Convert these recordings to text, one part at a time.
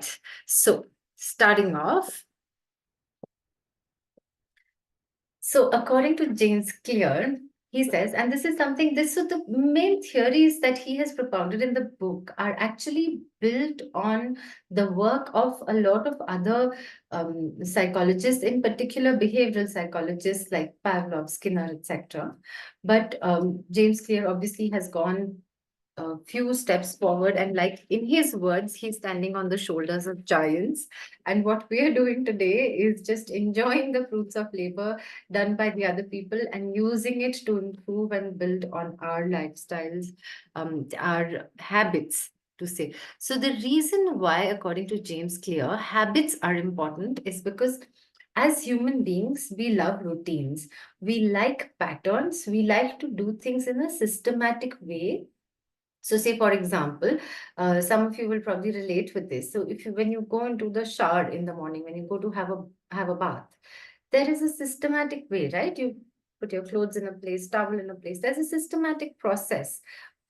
right. So starting off. So according to James Clear, he says, and this is something, so the main theories that he has propounded in the book are actually built on the work of a lot of other psychologists, in particular behavioral psychologists like Pavlov, Skinner, etc. But James Clear obviously has gone a few steps forward, and like in his words, he's standing on the shoulders of giants, and what we are doing today is just enjoying the fruits of labor done by the other people and using it to improve and build on our lifestyles, our habits, to say. So the reason why, according to James Clear, habits are important is because as human beings, we love routines. We like patterns. We like to do things in a systematic way. So say, for example, some of you will probably relate with this. So if you, when you go into the shower in the morning, when you go to have a bath, there is a systematic way, right? You put your clothes in a place, towel in a place. There's a systematic process.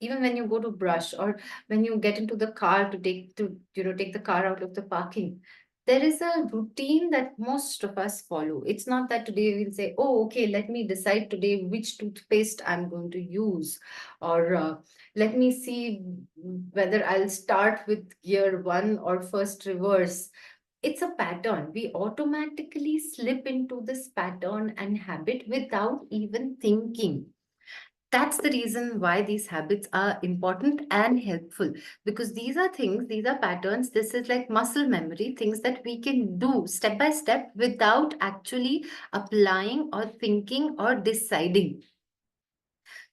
Even when you go to brush or when you get into the car take the car out of the parking, there is a routine that most of us follow. It's not that today we'll say, oh, okay, let me decide today which toothpaste I'm going to use, or let me see whether I'll start with gear one or first reverse. It's a pattern. We automatically slip into this pattern and habit without even thinking. That's the reason why these habits are important and helpful, because these are things, these are patterns. This is like muscle memory, things that we can do step by step without actually applying or thinking or deciding.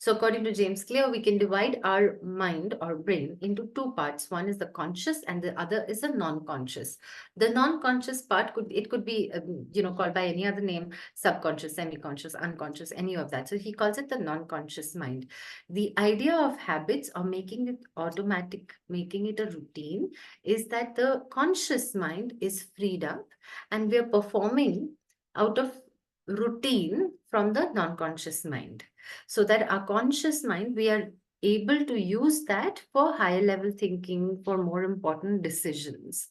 So according to James Clear, we can divide our mind or brain into two parts. One is the conscious and the other is the non-conscious. The non-conscious part could be called by any other name: subconscious, semi-conscious, unconscious, any of that. So he calls it the non-conscious mind. The idea of habits or making it automatic, making it a routine, is that the conscious mind is freed up and we are performing out of routine from the non-conscious mind, so that our conscious mind, we are able to use that for higher level thinking, for more important decisions.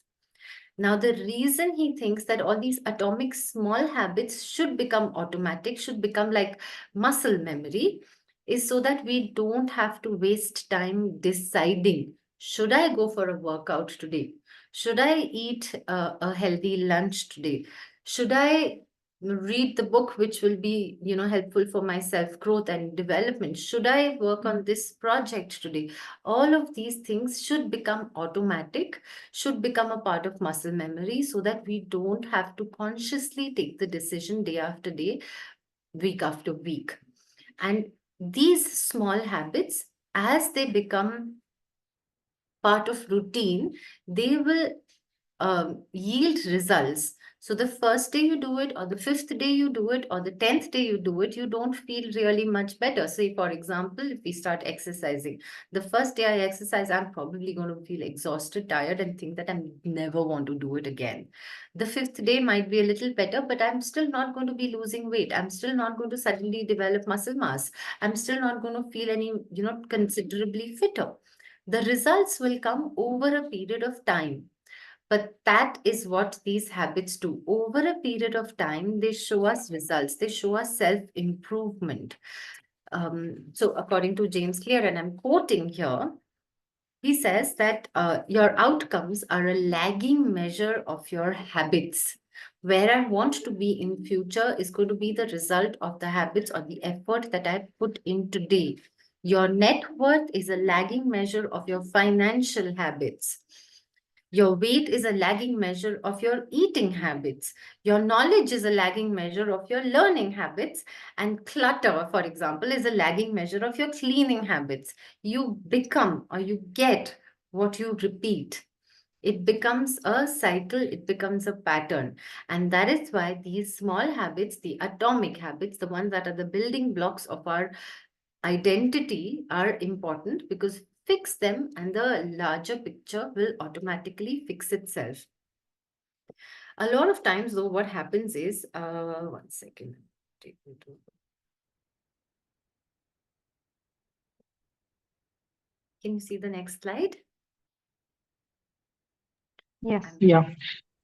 Now, the reason he thinks that all these atomic small habits should become automatic, should become like muscle memory, is so that we don't have to waste time deciding, should I go for a workout today? Should I eat a healthy lunch today? Should I read the book which will be helpful for my self growth and development? Should I work on this project today? All of these things should become automatic, should become a part of muscle memory, so that we don't have to consciously take the decision day after day, week after week. And these small habits, as they become part of routine, they will yield results. So the first day you do it, or the fifth day you do it, or the 10th day you do it, you don't feel really much better. Say, for example, if we start exercising, the first day I exercise, I'm probably going to feel exhausted, tired, and think that I never want to do it again. The fifth day might be a little better, but I'm still not going to be losing weight. I'm still not going to suddenly develop muscle mass. I'm still not going to feel any, considerably fitter. The results will come over a period of time. But that is what these habits do. Over a period of time, they show us results. They show us self-improvement. So according to James Clear, and I'm quoting here, he says that your outcomes are a lagging measure of your habits. Where I want to be in future is going to be the result of the habits or the effort that I put in today. Your net worth is a lagging measure of your financial habits. Your weight is a lagging measure of your eating habits. Your knowledge is a lagging measure of your learning habits. And clutter, for example, is a lagging measure of your cleaning habits. You become or you get what you repeat. It becomes a cycle, it becomes a pattern. And that is why these small habits, the atomic habits, the ones that are the building blocks of our identity, are important, because fix them and the larger picture will automatically fix itself. A lot of times, though, what happens is, one second. Can you see the next slide? Yes. Yeah.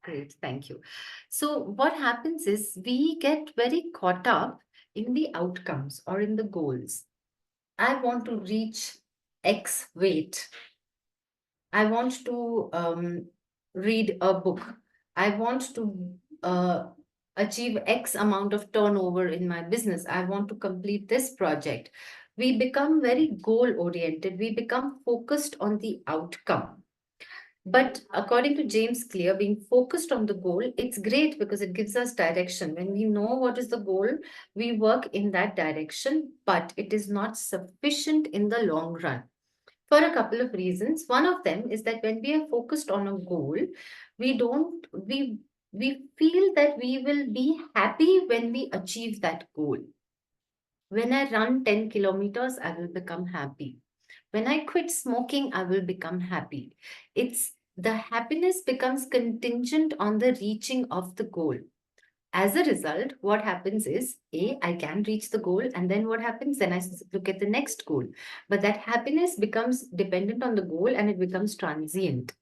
Great, thank you. So, what happens is we get very caught up in the outcomes or in the goals. I want to reach X weight. I want to read a book. I want to achieve X amount of turnover in my business. I want to complete this project. We become very goal oriented. We become focused on the outcome. But according to James Clear, being focused on the goal, it's great because it gives us direction. When we know what is the goal, we work in that direction, but it is not sufficient in the long run for a couple of reasons. One of them is that when we are focused on a goal, we don't, we feel that we will be happy when we achieve that goal. When I run 10 kilometers, I will become happy. When I quit smoking, I will become happy. It's the happiness becomes contingent on the reaching of the goal. As a result, what happens is A, I can reach the goal, and then what happens? Then look at the next goal. But that happiness becomes dependent on the goal and it becomes transient.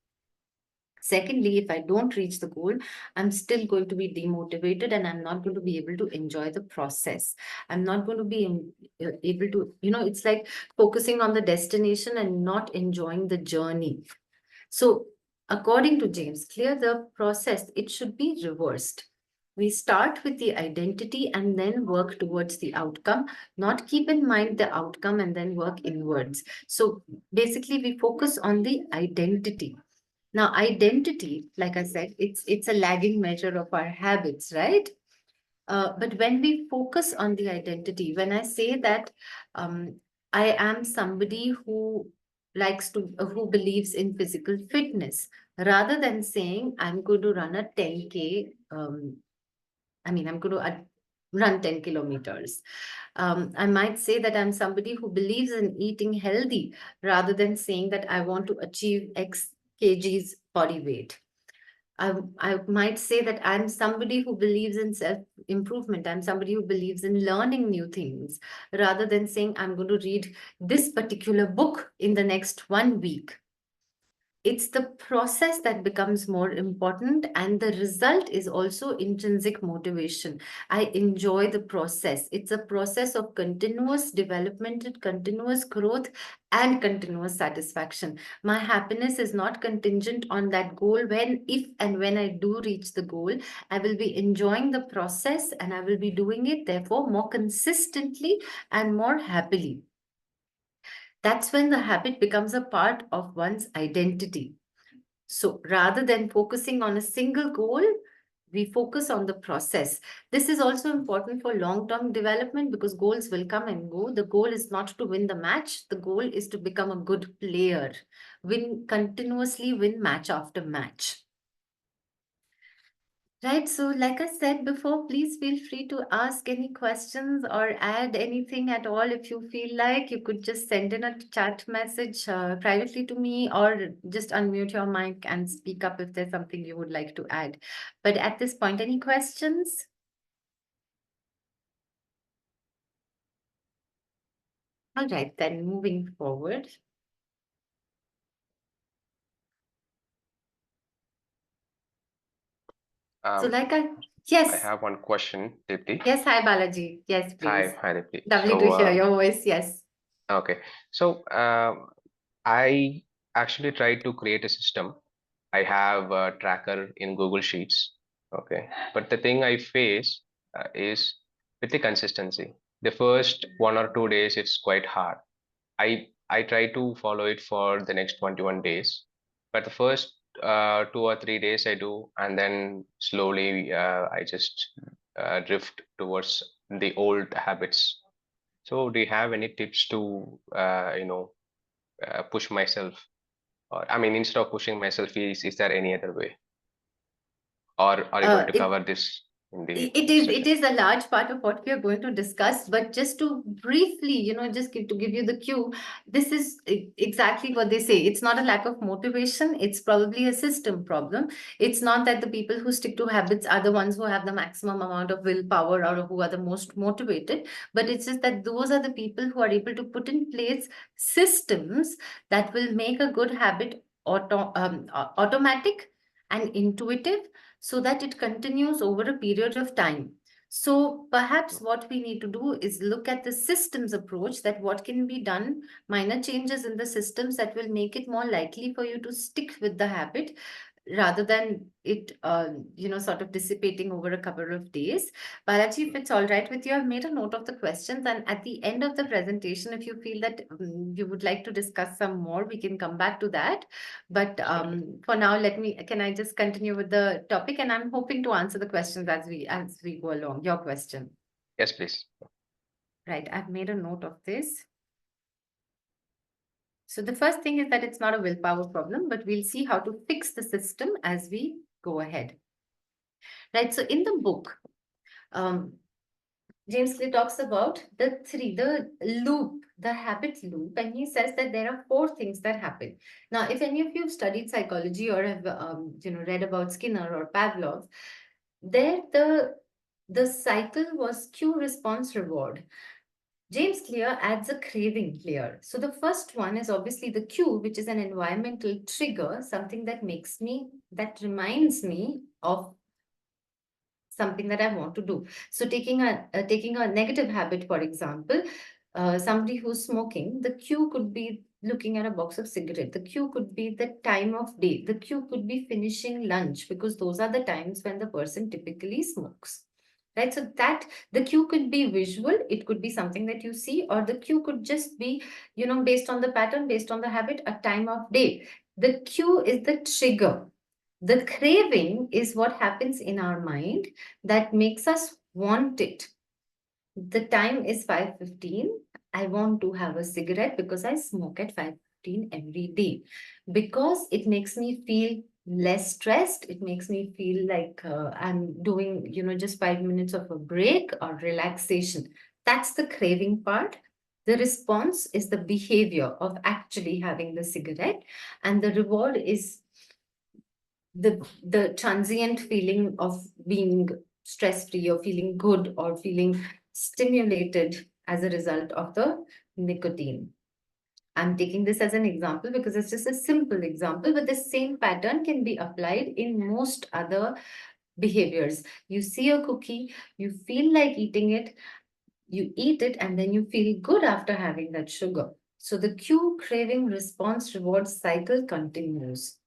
Secondly, if I don't reach the goal, I'm still going to be demotivated and I'm not going to be able to enjoy the process. I'm not going to be able to, it's like focusing on the destination and not enjoying the journey. So, according to James Clear, the process, it should be reversed. We start with the identity and then work towards the outcome, not keep in mind the outcome and then work inwards. So basically, we focus on the identity. Now, identity, like I said, it's a lagging measure of our habits, right? But when we focus on the identity, when I say that I am somebody who who believes in physical fitness, rather than saying I'm going to run a 10K, I'm going to run 10 kilometers. I might say that I'm somebody who believes in eating healthy rather than saying that I want to achieve X kgs body weight. I might say that I'm somebody who believes in self improvement. I'm somebody who believes in learning new things rather than saying I'm going to read this particular book in the next 1 week. It's the process that becomes more important, and the result is also intrinsic motivation. I enjoy the process. It's a process of continuous development, and continuous growth, and continuous satisfaction. My happiness is not contingent on that goal. If and when I do reach the goal, I will be enjoying the process and I will be doing it, therefore, more consistently and more happily. That's when the habit becomes a part of one's identity. So rather than focusing on a single goal, we focus on the process. This is also important for long term development because goals will come and go. The goal is not to win the match, the goal is to become a good player, win match after match. Right. So, like I said before, please feel free to ask any questions or add anything at all. If you feel like you could just send in a chat message privately to me or just unmute your mic and speak up if there's something you would like to add. But at this point, any questions? All right, then moving forward. So, Um, I yes, have one question, Dipti. yes, hi, Balaji. Yes, please. Hi, Dipti. Lovely to hear your voice. Yes. Okay. So, I actually tried to create a system. I have a tracker in Google Sheets. Okay. But the thing I face is with the consistency. The first 1 or 2 days, it's quite hard. I try to follow it for the next 21 days, but the first 2 or 3 days I do, and then slowly I just drift towards the old habits. So, do you have any tips to push myself? Or I mean, instead of pushing myself, is there any other way? Or are you going to It cover this in the It next is it session? is a large part of what we are going to discuss, but just to briefly, to give you the cue, this is exactly what they say. It's not a lack of motivation, it's probably a system problem. It's not that the people who stick to habits are the ones who have the maximum amount of willpower or who are the most motivated, but it's just that those are the people who are able to put in place systems that will make a good habit automatic and intuitive so that it continues over a period of time. So perhaps what we need to do is look at the systems approach, that what can be done, minor changes in the systems that will make it more likely for you to stick with the habit rather than it, sort of dissipating over a couple of days. Balaji, if it's all right with you, I've made a note of the questions, and at the end of the presentation, if you feel that you would like to discuss some more, we can come back to that. But for now, can I just continue with the topic? And I'm hoping to answer the questions as we go along. Your question. Yes, please. Right, I've made a note of this. So the first thing is that it's not a willpower problem, but we'll see how to fix the system as we go ahead. Right, so in the book, James Clear talks about the loop, the habit loop, and he says that there are four things that happen. Now, if any of you have studied psychology or have read about Skinner or Pavlov, there the cycle was cue, response, reward. James Clear adds a craving here. So the first one is obviously the cue, which is an environmental trigger, something that reminds me of something that I want to do. So taking a negative habit, for example, somebody who's smoking, the cue could be looking at a box of cigarette. The cue could be the time of day. The cue could be finishing lunch, because those are the times when the person typically smokes. Right, so that the cue could be visual, it could be something that you see, or the cue could just be, based on the pattern, based on the habit, a time of day. The cue is the trigger. The craving is what happens in our mind that makes us want it. The time is 5:15. I want to have a cigarette because I smoke at 5:15 every day. Because it makes me feel less stressed. It makes me feel like I'm doing, just 5 minutes of a break or relaxation. That's the craving part. The response is the behavior of actually having the cigarette, and the reward is the transient feeling of being stress free or feeling good or feeling stimulated as a result of the nicotine. I'm taking this as an example because it's just a simple example, but the same pattern can be applied in most other behaviors. You see a cookie, you feel like eating it, you eat it, and then you feel good after having that sugar. So the cue, craving, response, reward cycle continues.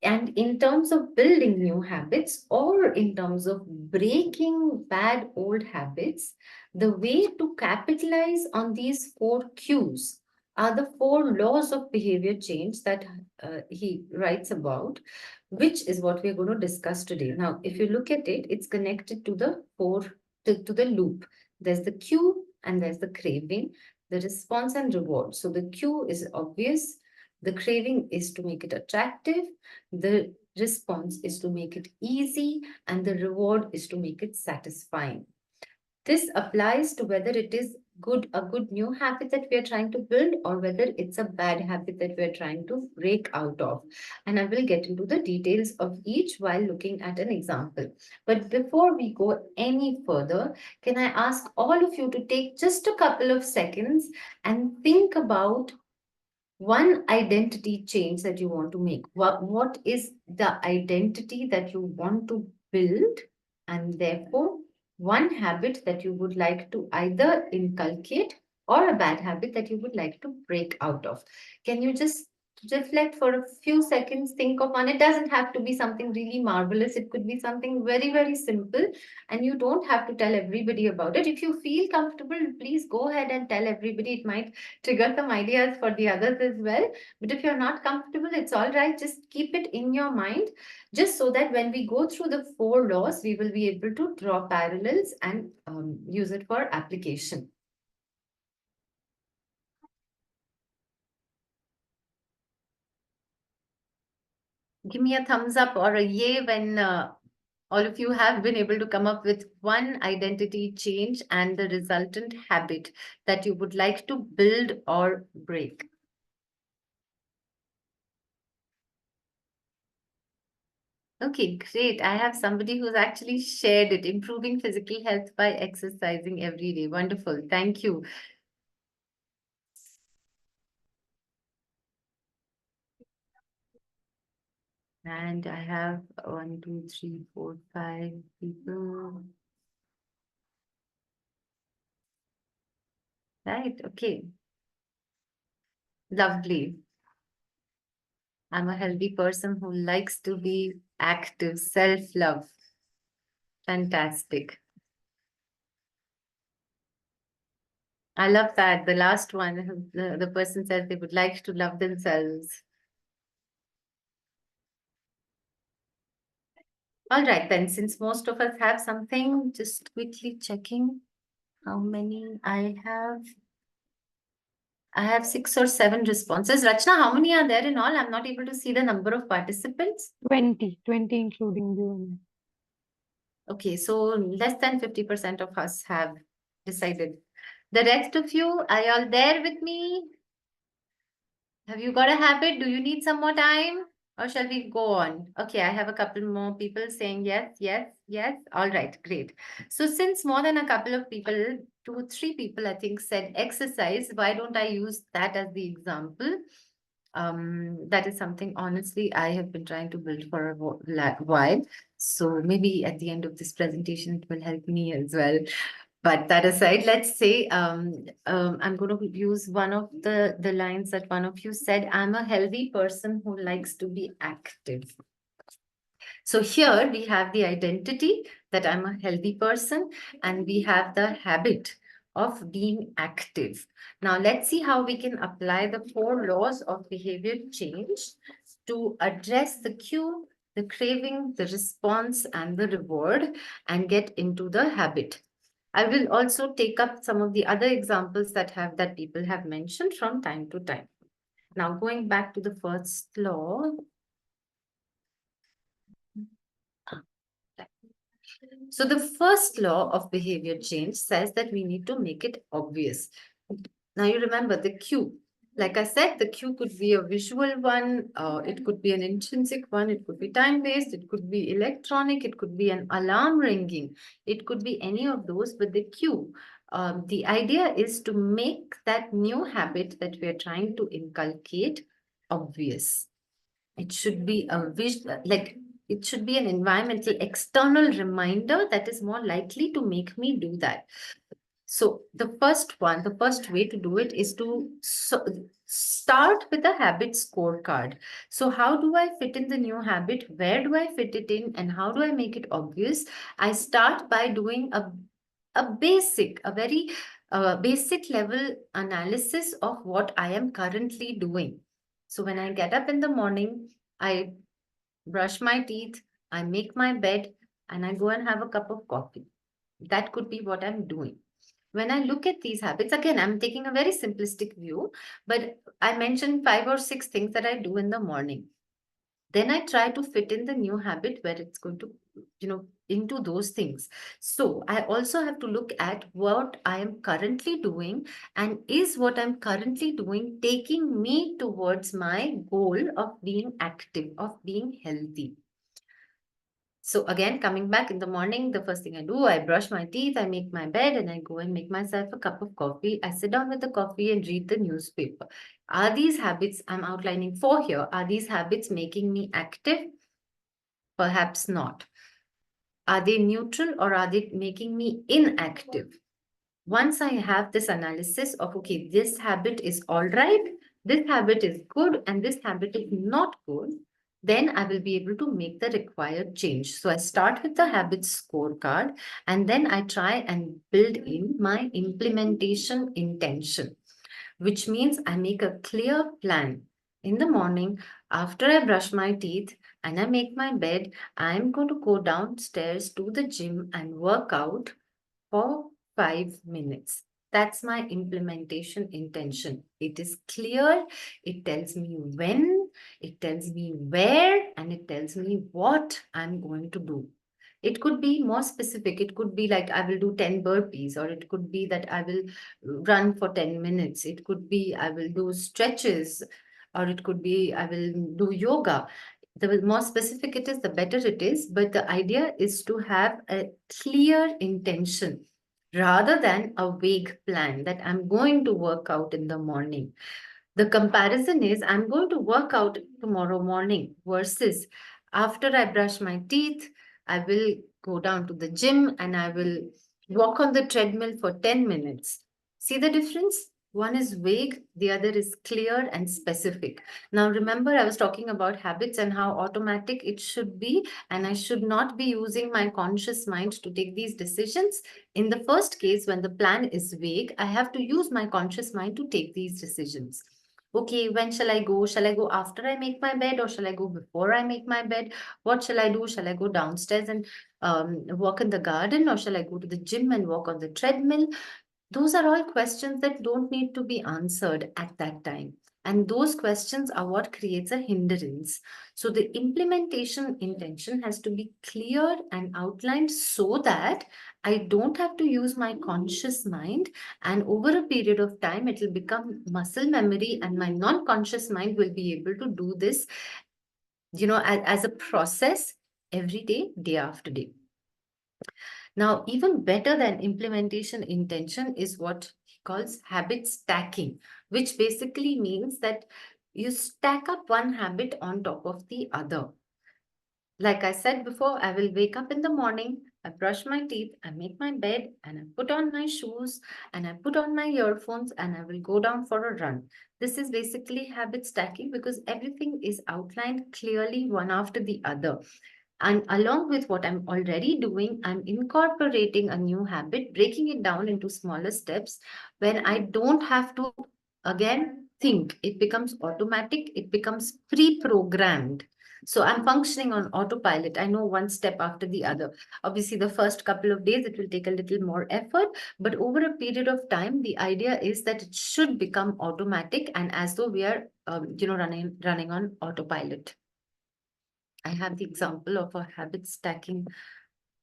And in terms of building new habits or in terms of breaking bad old habits, the way to capitalize on these four cues are the four laws of behavior change that he writes about, which is what we're going to discuss today. Now, if you look at it, it's connected to to the loop. There's the cue and there's the craving, the response and reward. So the cue is obvious. The craving is to make it attractive, the response is to make it easy, and the reward is to make it satisfying. This applies to whether it is a good new habit that we are trying to build, or whether it's a bad habit that we are trying to break out of. And I will get into the details of each while looking at an example. But before we go any further, can I ask all of you to take just a couple of seconds and think about one identity change that you want to make. What is the identity that you want to build? And therefore, one habit that you would like to either inculcate or a bad habit that you would like to break out of. Can you just reflect for a few seconds, think of one? It doesn't have to be something really marvelous. It could be something very, very simple, and you don't have to tell everybody about it. If you feel comfortable, please go ahead and tell everybody. It might trigger some ideas for the others as well. But if you're not comfortable, it's all right. Just keep it in your mind, just so that when we go through the four laws, we will be able to draw parallels and use it for application. Give me a thumbs up or a yay when all of you have been able to come up with one identity change and the resultant habit that you would like to build or break. Okay, great. I have somebody who's actually shared it, improving physical health by exercising every day. Wonderful. Thank you. And I have 1, 2, 3, 4, 5 people. Right, okay. Lovely. I'm a healthy person who likes to be active, self-love. Fantastic. I love that. The last one, the person says they would like to love themselves. All right, then, since most of us have something, just quickly checking how many I have. I have 6 or 7 responses. Rachna, how many are there in all? I'm not able to see the number of participants. 20 including you. Okay, so less than 50% of us have decided. The rest of you, are you all there with me? Have you got a habit? Do you need some more time? Or shall we go on? Okay, I have a couple more people saying yes, yes, yes. All right, great. So since more than a couple of people, 2, 3 people, I think, said exercise, why don't I use that as the example? That is something, honestly, I have been trying to build for a while. So maybe at the end of this presentation, it will help me as well. But that aside, let's say I'm going to use one of the lines that one of you said. I'm a healthy person who likes to be active. So here we have the identity that I'm a healthy person, and we have the habit of being active. Now let's see how we can apply the 4 laws of behavior change to address the cue, the craving, the response, and the reward, and get into the habit. I will also take up some of the other examples that people have mentioned from time to time. Now, going back to the first law. So the first law of behavior change says that we need to make it obvious. Now you remember the cue. Like I said, the cue could be a visual one, it could be an intrinsic one, it could be time-based, it could be electronic, it could be an alarm ringing, it could be any of those, but the cue. The idea is to make that new habit that we are trying to inculcate obvious. It should be a it should be an environmental external reminder that is more likely to make me do that. So the first way to do it is to start with a habit scorecard. So how do I fit in the new habit? Where do I fit it in? And how do I make it obvious? I start by doing a very basic level analysis of what I am currently doing. So when I get up in the morning, I brush my teeth, I make my bed, and I go and have a cup of coffee. That could be what I'm doing. When I look at these habits, again, I'm taking a very simplistic view, but I mentioned 5 or 6 things that I do in the morning. Then I try to fit in the new habit where it's going to, into those things. So I also have to look at what I am currently doing, and is what I'm currently doing taking me towards my goal of being active, of being healthy. So again, coming back in the morning, the first thing I do, I brush my teeth, I make my bed, and I go and make myself a cup of coffee. I sit down with the coffee and read the newspaper. Are these habits I'm outlining 4 here, are these habits making me active? Perhaps not. Are they neutral, or are they making me inactive? Once I have this analysis of, okay, this habit is all right, this habit is good, and this habit is not good, then I will be able to make the required change. So I start with the habits scorecard, and then I try and build in my implementation intention, which means I make a clear plan. In the morning, after I brush my teeth and I make my bed, I'm going to go downstairs to the gym and work out for 5 minutes. That's my implementation intention. It is clear. It tells me when, it tells me where, and it tells me what I'm going to do. It could be more specific. It could be like I will do 10 burpees, or it could be that I will run for 10 minutes. It could be I will do stretches, or it could be I will do yoga. The more specific it is, the better it is. But the idea is to have a clear intention rather than a vague plan that I'm going to work out in the morning. The comparison is I'm going to work out tomorrow morning versus After I brush my teeth, I will go down to the gym and I will walk on the treadmill for 10 minutes. See the difference? One is vague, the other is clear and specific. Now, remember, I was talking about habits and how automatic it should be, and I should not be using my conscious mind to take these decisions. In the first case, when the plan is vague, I have to use my conscious mind to take these decisions. Okay, when shall I go? Shall I go after I make my bed or shall I go before I make my bed? What shall I do? Shall I go downstairs and walk in the garden or shall I go to the gym and walk on the treadmill? Those are all questions that don't need to be answered at that time. And those questions are what creates a hindrance. So the implementation intention has to be clear and outlined so that I don't have to use my conscious mind. And over a period of time, it will become muscle memory, and my non-conscious mind will be able to do this, as a process every day, day after day. Now, even better than implementation intention is what he calls habit stacking, which basically means that you stack up one habit on top of the other. Like I said before, I will wake up in the morning, I brush my teeth, I make my bed, and I put on my shoes, and I put on my earphones, and I will go down for a run. This is basically habit stacking because everything is outlined clearly one after the other. And along with what I'm already doing, I'm incorporating a new habit, breaking it down into smaller steps when I don't have to, again, think. It becomes automatic, it becomes pre programmed. So I'm functioning on autopilot. I know one step after the other. Obviously, the first couple of days, it will take a little more effort, but over a period of time, the idea is that it should become automatic and as though we are, running on autopilot. I have the example of a habit stacking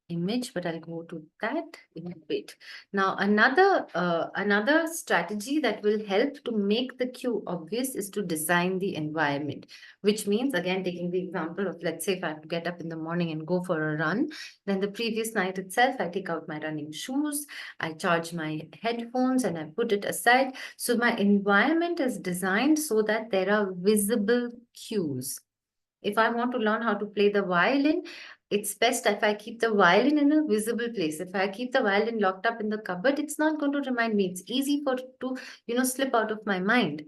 image, but I'll go to that in a bit. Now, another strategy that will help to make the cue obvious is to design the environment, which means, again, taking the example of, let's say, if I have to get up in the morning and go for a run, then the previous night itself, I take out my running shoes, I charge my headphones, and I put it aside. So my environment is designed so that there are visible cues. If I want to learn how to play the violin, it's best if I keep the violin in a visible place. If I keep the violin locked up in the cupboard, it's not going to remind me. It's easy to slip out of my mind.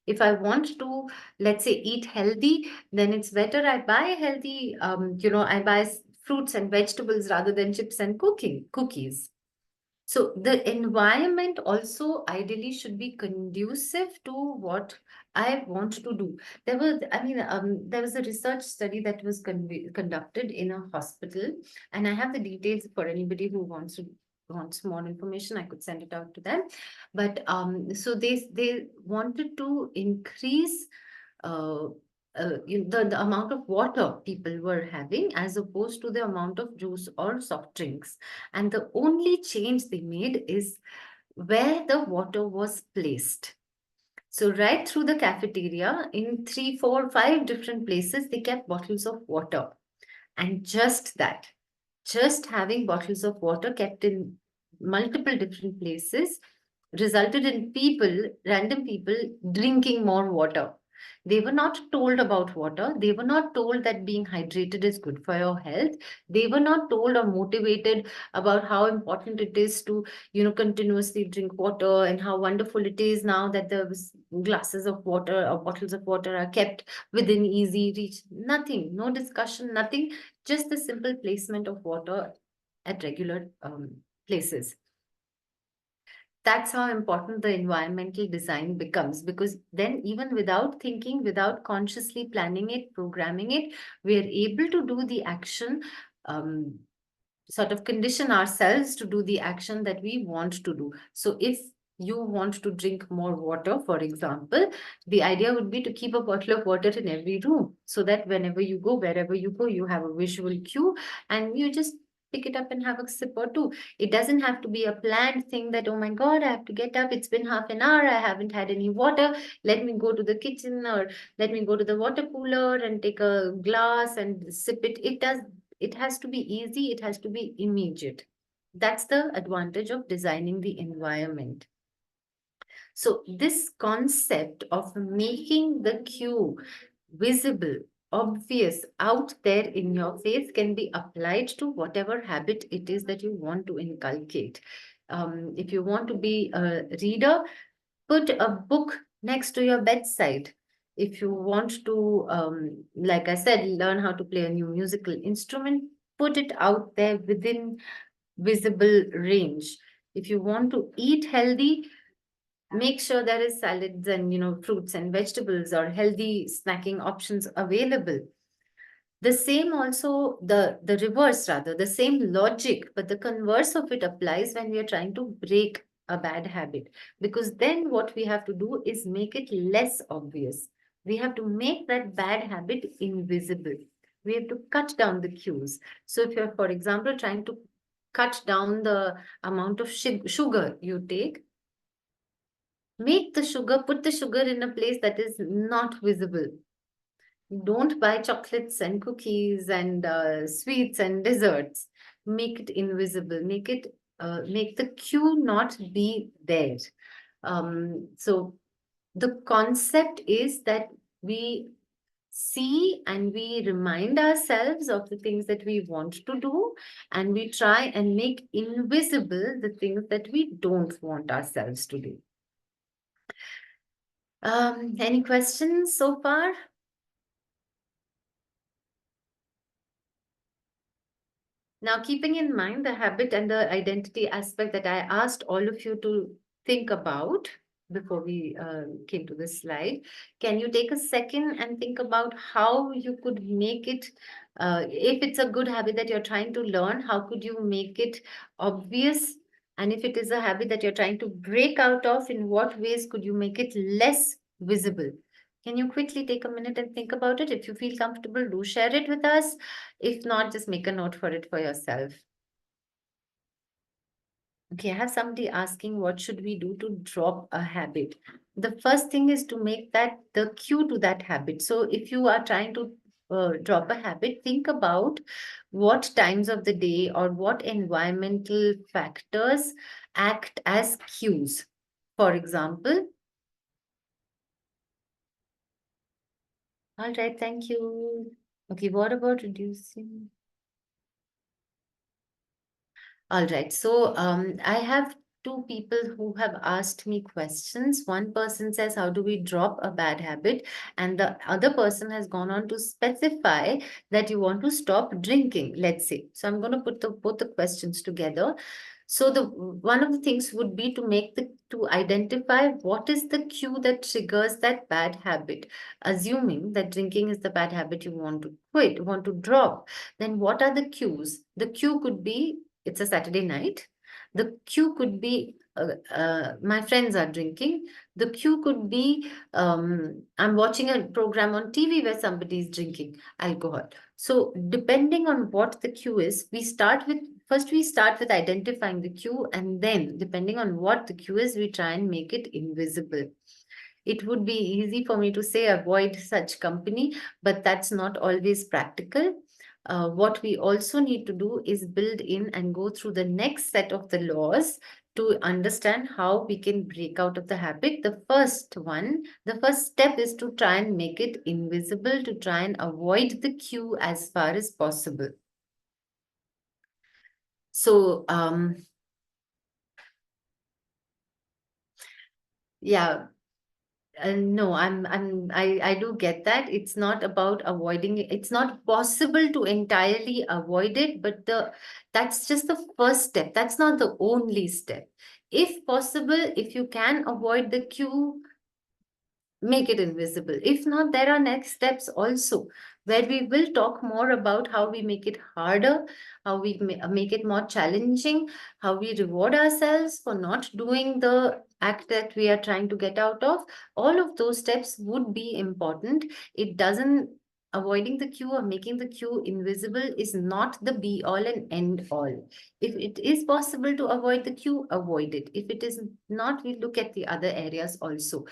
If I want to, let's say, eat healthy, then it's better I buy healthy, I buy fruits and vegetables rather than chips and cookies. So the environment also ideally should be conducive to what I want to do. There was a research study that was conducted in a hospital, and I have the details for anybody who wants more information. I could send it out to them. But so they wanted to increase uh, the amount of water people were having as opposed to the amount of juice or soft drinks. And the only change they made is where the water was placed. So right through the cafeteria, in 3, 4, 5 different places, they kept bottles of water. And just that, just having bottles of water kept in multiple different places resulted in random people, drinking more water. They were not told about water. They were not told that being hydrated is good for your health. They were not told or motivated about how important it is to, continuously drink water and how wonderful it is now that the glasses of water or bottles of water are kept within easy reach. Nothing, no discussion, nothing, just the simple placement of water at regular places. That's how important the environmental design becomes, because then even without thinking, without consciously planning it, programming it, we are able to do the action, sort of condition ourselves to do the action that we want to do. So if you want to drink more water, for example, the idea would be to keep a bottle of water in every room so that whenever you go, wherever you go, you have a visual cue and you just pick it up and have a sip or two. It doesn't have to be a planned thing that, oh my God, I have to get up. It's been half an hour. I haven't had any water. Let me go to the kitchen or let me go to the water cooler and take a glass and sip it. It has to be easy. It has to be immediate. That's the advantage of designing the environment. So this concept of making the cue visible obvious out there in your face can be applied to whatever habit it is that you want to inculcate. If you want to be a reader, put a book next to your bedside. If you want to, like I said, learn how to play a new musical instrument, put it out there within visible range. If you want to eat healthy, make sure there is salads and fruits and vegetables or healthy snacking options available. The same also, the reverse rather, the same logic, but the converse of it applies when we are trying to break a bad habit. Because then what we have to do is make it less obvious. We have to make that bad habit invisible. We have to cut down the cues. So if you're, for example, trying to cut down the amount of sugar you take, put the sugar in a place that is not visible. Don't buy chocolates and cookies and sweets and desserts. Make it invisible. Make the cue not be there. So the concept is that we see and we remind ourselves of the things that we want to do, and we try and make invisible the things that we don't want ourselves to do. Any questions so far? Now, keeping in mind the habit and the identity aspect that I asked all of you to think about before we came to this slide, can you take a second and think about how you could make it, if it's a good habit that you're trying to learn, how could you make it obvious? And if it is a habit that you're trying to break out of, in what ways could you make it less visible? Can you quickly take a minute and think about it? If you feel comfortable, do share it with us. If not, just make a note for it for yourself. Okay, I have somebody asking, what should we do to drop a habit? The first thing is to make that the cue to that habit. So if you are trying to drop a habit, think about what times of the day or what environmental factors act as cues. For example, all right, thank you. Okay, what about reducing? All right. So I have two people who have asked me questions. One person says, how do we drop a bad habit? And the other person has gone on to specify that you want to stop drinking, let's say. So I'm going to put both the questions together. So the one of the things would be to identify what is the cue that triggers that bad habit. Assuming that drinking is the bad habit you want to quit, want to drop, then what are the cues? The cue could be it's a Saturday night. The cue could be my friends are drinking. The cue could be I'm watching a program on TV where somebody is drinking alcohol. So depending on what the cue is, we start with identifying the cue, and then depending on what the cue is, we try and make it invisible. It would be easy for me to say avoid such company, but that's not always practical. What we also need to do is build in and go through the next set of the laws to understand how we can break out of the habit. The first step is to try and make it invisible, to try and avoid the cue as far as possible. So, yeah. No, I do get that. It's not about avoiding it. It's not possible to entirely avoid it, but that's just the first step. That's not the only step. If possible, if you can avoid the cue, make it invisible. If not, there are next steps also, where we will talk more about how we make it harder, how we make it more challenging, how we reward ourselves for not doing the act that we are trying to get out of. All of those steps would be important. It doesn't Avoiding the cue or making the cue invisible is not the be all and end all. If it is possible to avoid the cue, avoid it. If it is not, we look at the other areas also.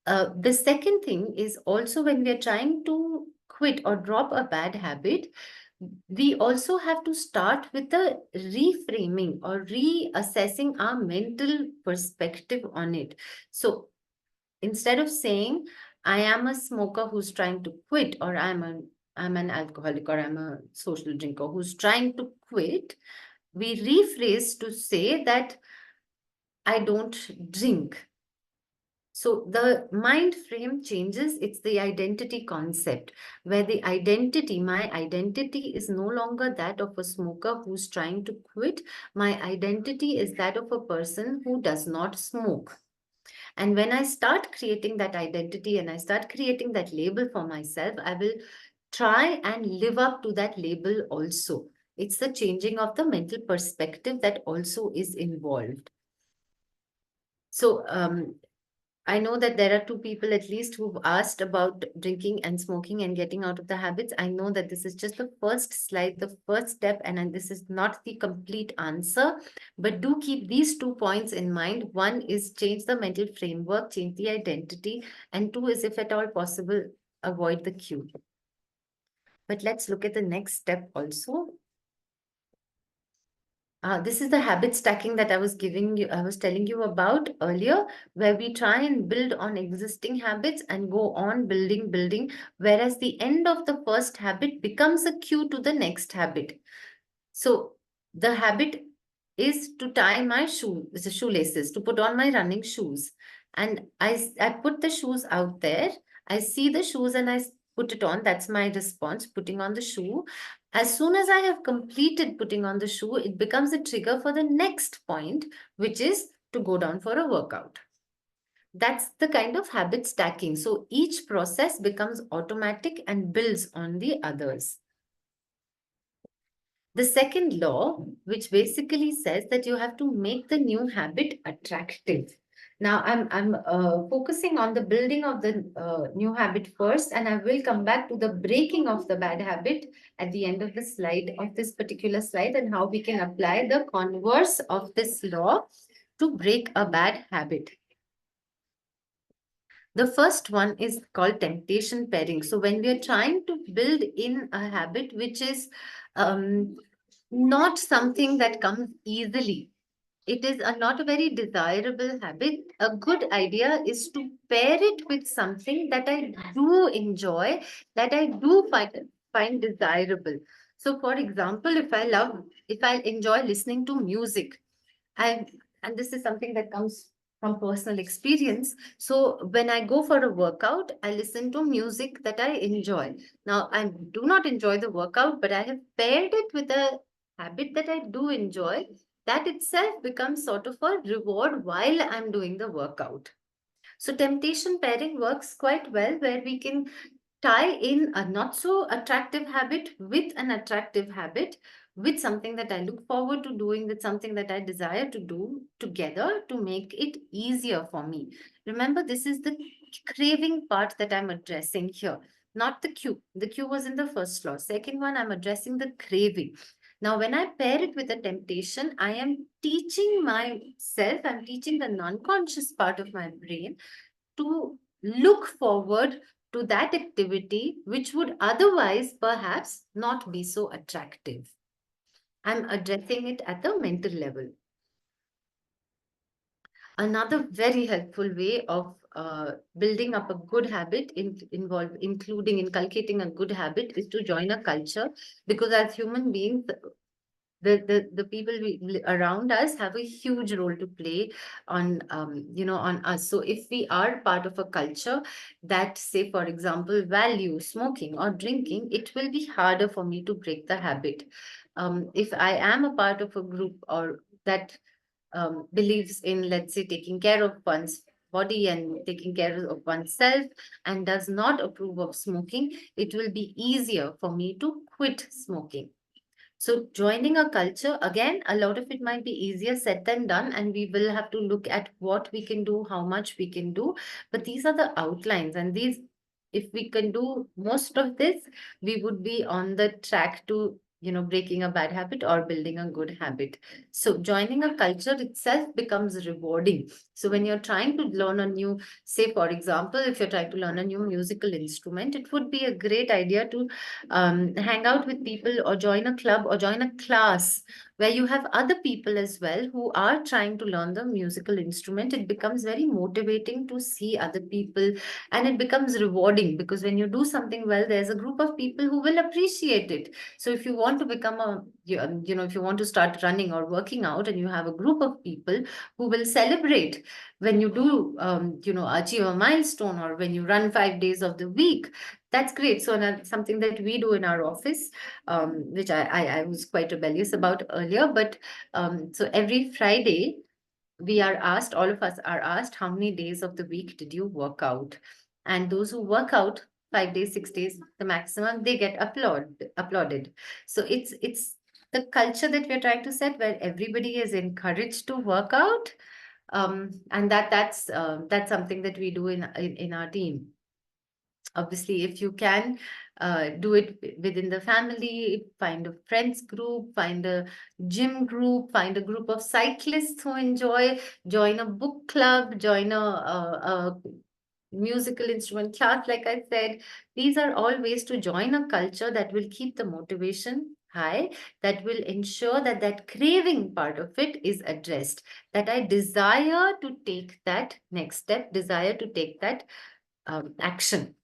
The second thing is also, when we are trying to quit or drop a bad habit, we also have to start with the reframing or reassessing our mental perspective on it. So instead of saying, I am a smoker who's trying to quit, or I'm an alcoholic, or I'm a social drinker who's trying to quit, we rephrase to say that I don't drink. So the mind frame changes. It's the identity concept, where the identity, my identity is no longer that of a smoker who's trying to quit. My identity is that of a person who does not smoke. And when I start creating that identity and I start creating that label for myself, I will try and live up to that label also. It's the changing of the mental perspective that also is involved. So I know that there are two people at least who've asked about drinking and smoking and getting out of the habits. I know that this is just the first slide, the first step, and this is not the complete answer. But do keep these 2 points in mind. One is change the mental framework, change the identity, and two is, if at all possible, avoid the cue. But let's look at the next step also. This is the habit stacking that I was telling you about earlier, where we try and build on existing habits and go on building, whereas the end of the first habit becomes a cue to the next habit. So the habit is to tie my shoelaces, to put on my running shoes. And I put the shoes out there. I see the shoes and I put it on. That's my response, putting on the shoe. As soon as I have completed putting on the shoe, it becomes a trigger for the next point, which is to go down for a workout. That's the kind of habit stacking. So each process becomes automatic and builds on the others. The second law, which basically says that you have to make the new habit attractive. Now, I'm focusing on the building of the new habit first, and I will come back to the breaking of the bad habit at the end of the slide, of this particular slide, and how we can apply the converse of this law to break a bad habit. The first one is called temptation pairing. So when we are trying to build in a habit which is not something that comes easily, it is not a very desirable habit. A good idea is to pair it with something that I do enjoy, that I do find desirable. So for example, if I enjoy listening to music, and this is something that comes from personal experience. So when I go for a workout, I listen to music that I enjoy. Now, I do not enjoy the workout, but I have paired it with a habit that I do enjoy. That itself becomes sort of a reward while I'm doing the workout. So temptation pairing works quite well, where we can tie in a not so attractive habit with an attractive habit, with something that I look forward to doing, with something that I desire to do together to make it easier for me. Remember, this is the craving part that I'm addressing here, not the cue. The cue was in the first law. Second one, I'm addressing the craving. Now, when I pair it with a temptation, I am teaching myself, I'm teaching the non-conscious part of my brain to look forward to that activity which would otherwise perhaps not be so attractive. I'm addressing it at the mental level. Another very helpful way of building up a good habit, including inculcating a good habit, is to join a culture, because as human beings, the people around us have a huge role to play on on us. So if we are part of a culture that, say for example, value smoking or drinking, it will be harder for me to break the habit. If I am a part of a group or that believes in, let's say, taking care of one's body and taking care of oneself, and does not approve of smoking, it will be easier for me to quit smoking. So joining a culture, again, a lot of it might be easier said than done, and we will have to look at what we can do, how much we can do. But these are the outlines, and these, if we can do most of this, we would be on the track to breaking a bad habit or building a good habit. So joining a culture itself becomes rewarding. So when you're trying to learn a new, say for example, if you're trying to learn a new musical instrument, it would be a great idea to hang out with people or join a club or join a class where you have other people as well who are trying to learn the musical instrument. It becomes very motivating to see other people, and it becomes rewarding because when you do something well, there's a group of people who will appreciate it. So if you want to become if you want to start running or working out, and you have a group of people who will celebrate when you do, achieve a milestone, or when you run 5 days of the week, that's great. So something that we do in our office, which I was quite rebellious about earlier, but so every Friday, we are asked, all of us are asked, how many days of the week did you work out? And those who work out 5 days, 6 days, the maximum, they get applauded. So it's the culture that we're trying to set where everybody is encouraged to work out. And that's something that we do in our team. Obviously, if you can do it within the family, find a friends group, find a gym group, find a group of cyclists who enjoy, join a book club, join a musical instrument class, like I said. These are all ways to join a culture that will keep the motivation high, that will ensure that that craving part of it is addressed, that I desire to take that next step, desire to take that action.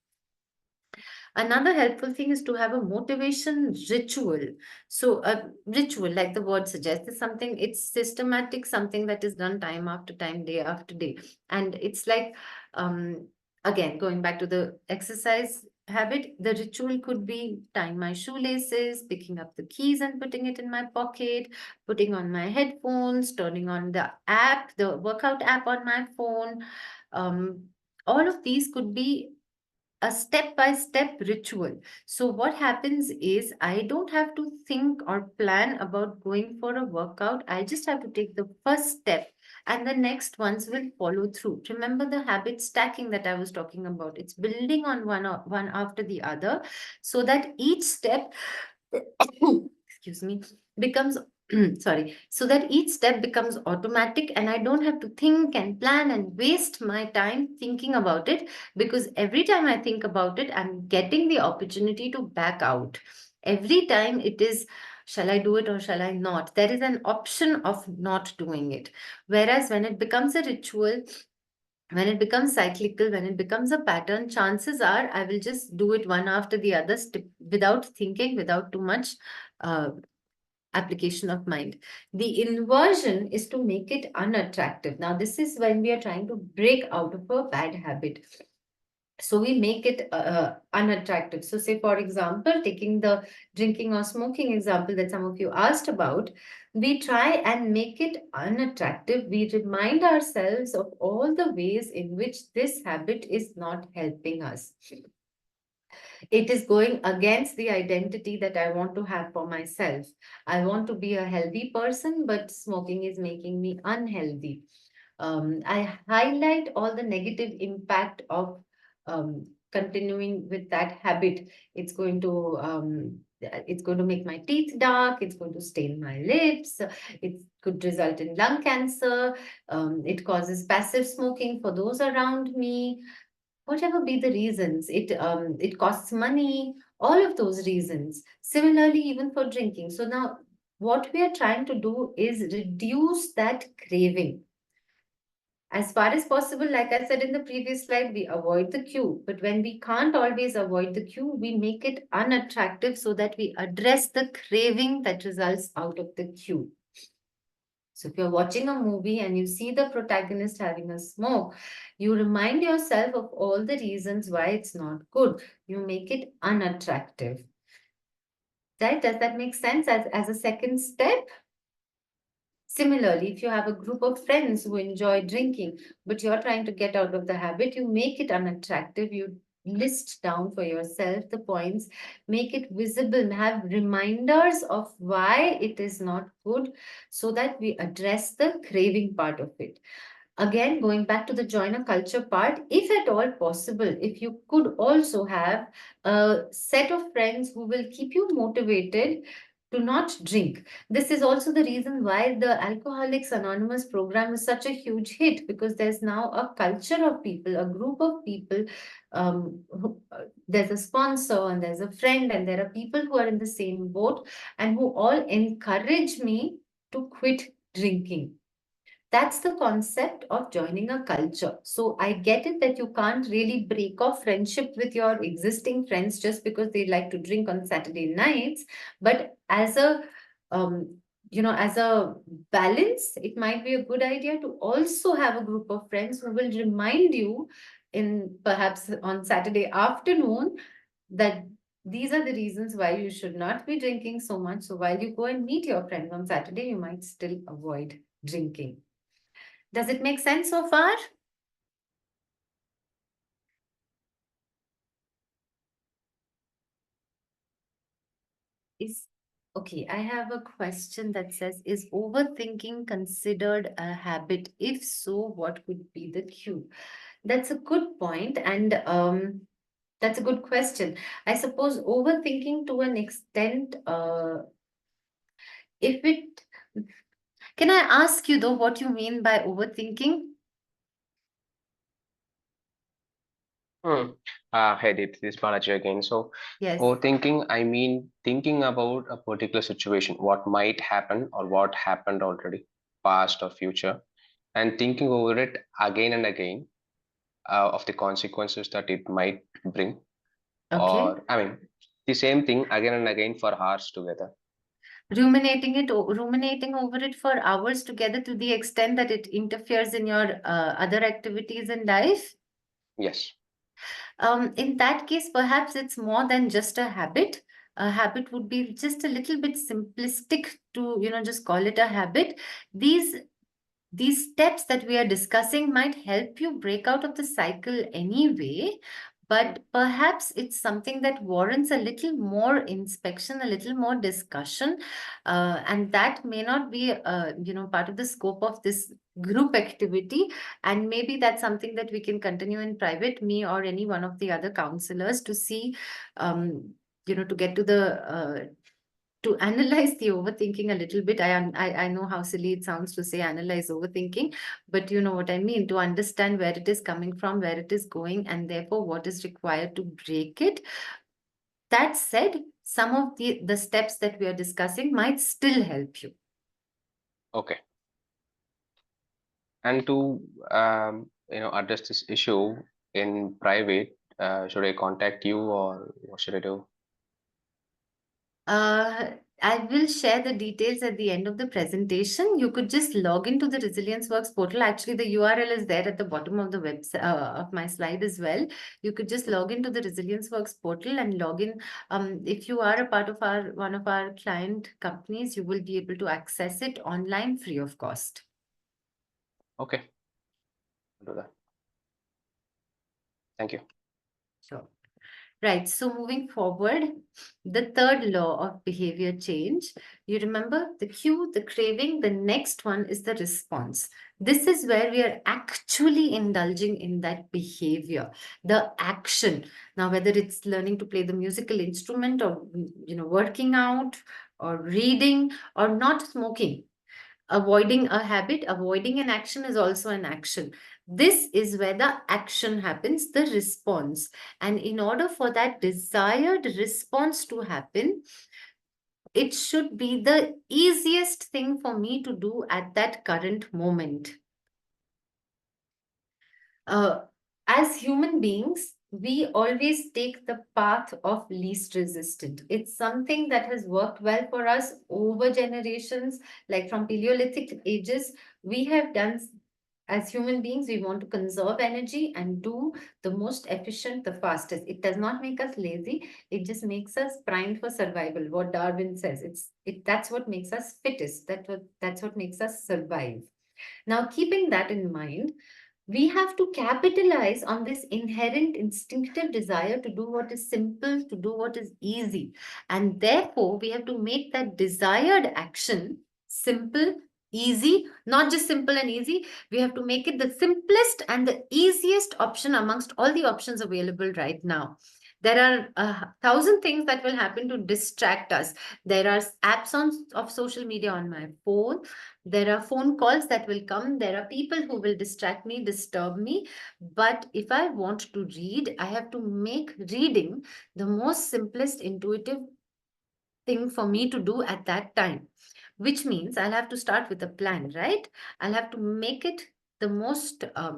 Another helpful thing is to have a motivation ritual. So a ritual, like the word suggests, is something, it's systematic, something that is done time after time, day after day. And it's like, again, going back to the exercise habit, the ritual could be tying my shoelaces, picking up the keys and putting it in my pocket, putting on my headphones, turning on the app, the workout app on my phone. Um, all of these could be a step-by-step ritual. So what happens is I don't have to think or plan about going for a workout. I just have to take the first step, and the next ones will follow through. Remember the habit stacking that I was talking about. It's building on one after the other, so that each step excuse me, becomes sorry, so that each step becomes automatic, and I don't have to think and plan and waste my time thinking about it, because every time I think about it, I'm getting the opportunity to back out. Every time it is, shall I do it or shall I not? There is an option of not doing it. Whereas when it becomes a ritual, when it becomes cyclical, when it becomes a pattern, chances are I will just do it one after the other, without thinking, without too much uh, application of mind. The inversion is to make it unattractive. Now, this is when we are trying to break out of a bad habit. So we make it unattractive. So say, for example, taking the drinking or smoking example that some of you asked about, we try and make it unattractive. We remind ourselves of all the ways in which this habit is not helping us. It is going against the identity that I want to have for myself. I want to be a healthy person, but smoking is making me unhealthy. I highlight all the negative impact of continuing with that habit. It's going to make my teeth dark. It's going to stain my lips. It could result in lung cancer. It causes passive smoking for those around me. Whatever be the reasons, it costs money. All of those reasons. Similarly, even for drinking. So now, what we are trying to do is reduce that craving. As far as possible, like I said in the previous slide, we avoid the cue. But when we can't always avoid the cue, we make it unattractive so that we address the craving that results out of the cue. So if you're watching a movie and you see the protagonist having a smoke, you remind yourself of all the reasons why it's not good. You make it unattractive. Right? Does that make sense as a second step? Similarly, if you have a group of friends who enjoy drinking, but you're trying to get out of the habit, you make it unattractive. You list down for yourself the points, make it visible, have reminders of why it is not good, so that we address the craving part of it. Again, going back to the joiner culture part, if at all possible, if you could also have a set of friends who will keep you motivated to not drink. This is also the reason why the Alcoholics Anonymous program is such a huge hit, because there's now a culture of people, a group of people. There's a sponsor and there's a friend, and there are people who are in the same boat and who all encourage me to quit drinking. That's the concept of joining a culture. So I get it that you can't really break off friendship with your existing friends just because they like to drink on Saturday nights. But as a as a balance, it might be a good idea to also have a group of friends who will remind you in perhaps on Saturday afternoon that these are the reasons why you should not be drinking so much. So while you go and meet your friends on Saturday, you might still avoid drinking. Does it make sense so far? Okay, I have a question that says, is overthinking considered a habit? If so, what would be the cue? That's a good point, and that's a good question. I suppose overthinking to an extent, if it can I ask you though what you mean by overthinking? Hey, Deep, this is Balaji again. So, Yes. overthinking, I mean thinking about a particular situation, what might happen or what happened already, past or future, and thinking over it again and again of the consequences that it might bring. Okay. Or, I mean, the same thing again and again for hours together. Ruminating over it for hours together to the extent that it interferes in your other activities in life. Yes. In that case, perhaps it's more than just a habit. A habit would be just a little bit simplistic to, just call it a habit. These steps that we are discussing might help you break out of the cycle anyway, but perhaps it's something that warrants a little more inspection, a little more discussion, and that may not be, part of the scope of this group activity. And maybe that's something that we can continue in private, me or any one of the other counselors, to see, to get to the to analyze the overthinking a little bit. I know how silly it sounds to say analyze overthinking, but you know what I mean, to understand where it is coming from, where it is going, and therefore what is required to break it. That said, some of the steps that we are discussing might still help you. Okay. And to address this issue in private, should I contact you or what should I do? I will share the details at the end of the presentation. You could just log into the Resilience Works portal. Actually, the URL is there at the bottom of the website of my slide as well. You could just log into the Resilience Works portal and log in. If you are a part of one of our client companies, you will be able to access it online free of cost. Okay. I'll do that. Thank you. Sure. Right. So moving forward, the third law of behavior change, you remember the cue, the craving, the next one is the response. This is where we are actually indulging in that behavior, the action. Now, whether it's learning to play the musical instrument or, working out or reading or not smoking. Avoiding a habit, avoiding an action is also an action. This is where the action happens, the response. And in order for that desired response to happen, it should be the easiest thing for me to do at that current moment. As human beings, we always take the path of least resistance. It's something that has worked well for us over generations, like from Paleolithic ages. We have done, as human beings, we want to conserve energy and do the most efficient, the fastest. It does not make us lazy. It just makes us primed for survival. What Darwin says, that's what makes us fittest. That's what makes us survive. Now, keeping that in mind, we have to capitalize on this inherent instinctive desire to do what is simple, to do what is easy. And therefore, we have to make that desired action simple, easy, not just simple and easy. We have to make it the simplest and the easiest option amongst all the options available right now. There are 1,000 things that will happen to distract us. There are apps of social media on my phone. There are phone calls that will come. There are people who will distract me, disturb me. But if I want to read, I have to make reading the most simplest, intuitive thing for me to do at that time, which means I'll have to start with a plan, right? I'll have to make it the most, I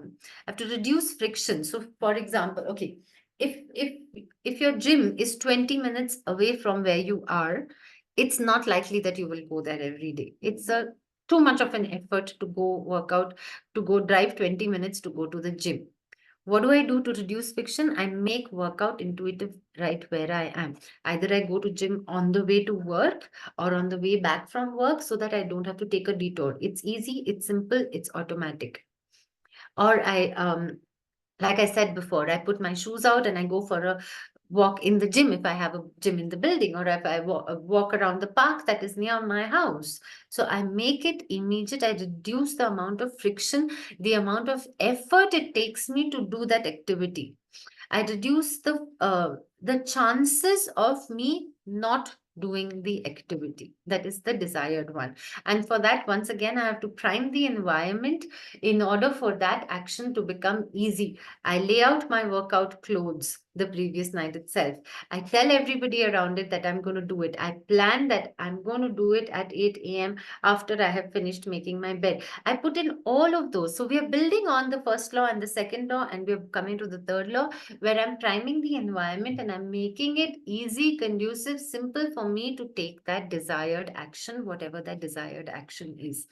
have to reduce friction. So for example, okay, if your gym is 20 minutes away from where you are, it's not likely that you will go there every day. It's a too much of an effort to go work out, to go drive 20 minutes to go to the gym. What do I do to reduce friction? I make workout intuitive right where I am. Either I go to gym on the way to work or on the way back from work so that I don't have to take a detour. It's easy, it's simple, it's automatic. Or like I said before, I put my shoes out and I go for a walk in the gym if I have a gym in the building, or if I walk around the park that is near my house. So I make it immediate. I reduce the amount of friction, the amount of effort it takes me to do that activity. I reduce the chances of me not doing the activity. That is the desired one. And for that, once again, I have to prime the environment in order for that action to become easy. I lay out my workout clothes the previous night itself. I tell everybody around it that I'm going to do it. I plan that I'm going to do it at 8 a.m. after I have finished making my bed. I put in all of those. So we are building on the first law and the second law, and we're coming to the third law, where I'm priming the environment and I'm making it easy, conducive, simple for me to take that desired action, whatever that desired action is.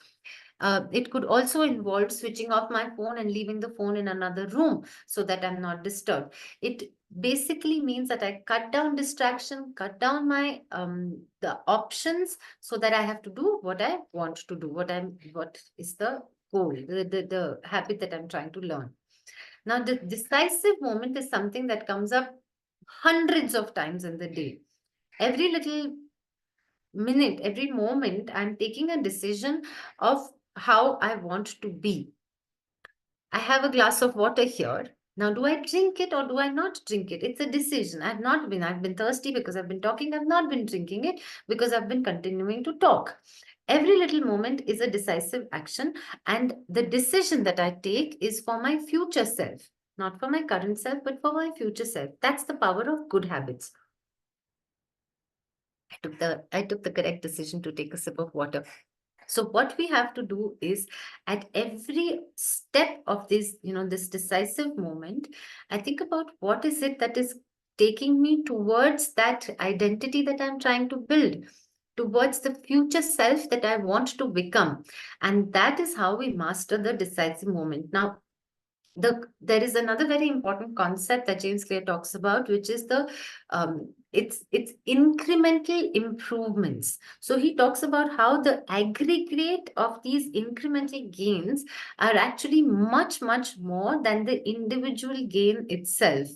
It could also involve switching off my phone and leaving the phone in another room so that I'm not disturbed. It basically means that I cut down distraction, cut down my the options so that I have to do what I want to do, what is the goal, the habit that I'm trying to learn. Now, the decisive moment is something that comes up hundreds of times in the day. Every little minute, every moment, I'm taking a decision of how I want to be. I have a glass of water here. Now, do I drink it or do I not drink it? It's a decision. I've been thirsty because I've been talking. I've not been drinking it because I've been continuing to talk. Every little moment is a decisive action, and the decision that I take is for my future self, not for my current self, but for my future self. That's the power of good habits. I took the correct decision to take a sip of water. So what we have to do is, at every step of this, this decisive moment, I think about what is it that is taking me towards that identity that I'm trying to build, towards the future self that I want to become. And that is how we master the decisive moment. Now, there is another very important concept that James Clear talks about, which is it's incremental improvements. So he talks about how the aggregate of these incremental gains are actually much more than the individual gain itself.